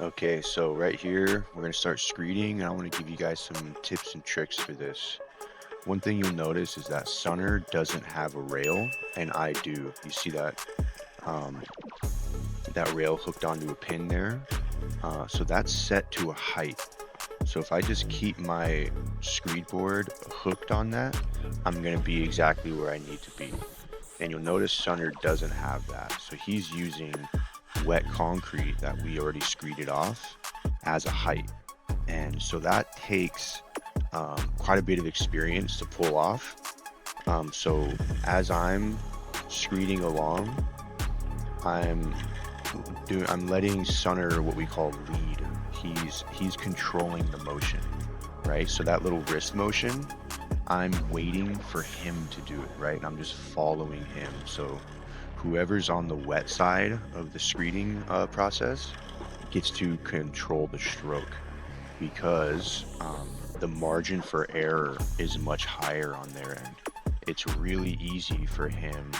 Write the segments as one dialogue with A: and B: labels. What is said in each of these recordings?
A: Okay, so right here, we're gonna start screeding, and I want to give you guys some tips and tricks for this. One thing you'll notice is that Sunner doesn't have a rail, and I do. You see um, that rail hooked onto a pin there? So that's set to a height. So if I just keep my screed board hooked on that, I'm gonna be exactly where I need to be. And you'll notice Sunner doesn't have that. So he's using wet concrete that we already screeded off as a height. And so that takes quite a bit of experience to pull off. So as I'm screeding along, I'm I'm letting Sunner what we call lead. He's controlling the motion, right? So that little wrist motion, I'm waiting for him to do it, right? And I'm just following him. So whoever's on the wet side of the screeding process gets to control the stroke because the margin for error is much higher on their end. It's really easy for him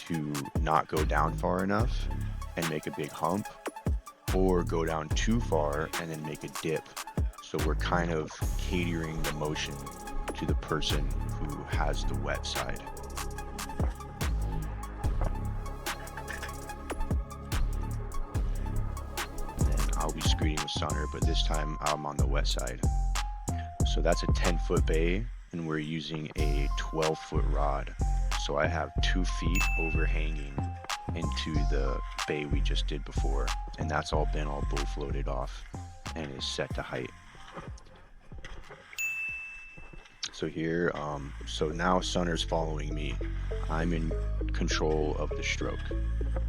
A: to not go down far enough and make a big hump, or go down too far and then make a dip. So we're kind of catering the motion to the person who has the wet side. And I'll be screeding with Sunner, but this time I'm on the wet side. So that's a 10-foot bay, and we're using a 12-foot rod. So I have 2 feet overhanging into the bay we just did before, and that's all been all bull floated off and is set to height. So here, so now Sunner's following me. I'm in control of the stroke.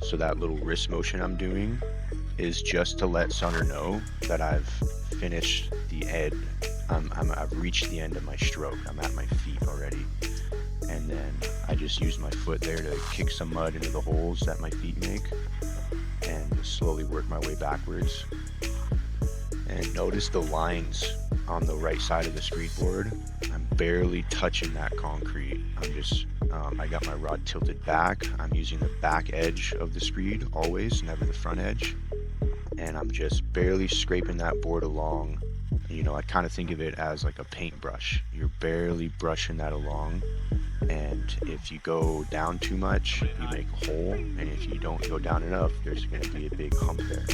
A: So that little wrist motion I'm doing is just to let Sunner know that I've finished the end. I've reached the end of my stroke. I'm at my feet already. And then I just use my foot there to kick some mud into the holes that my feet make and slowly work my way backwards. And notice the lines on the right side of the screed board. I'm barely touching that concrete. I got my rod tilted back. I'm using the back edge of the screed always, never the front edge. And I'm just barely scraping that board along. I kind of think of it as like a paintbrush. You're barely brushing that along. And if you go down too much, you make a hole. And if you don't go down enough, there's going to be a big hump there.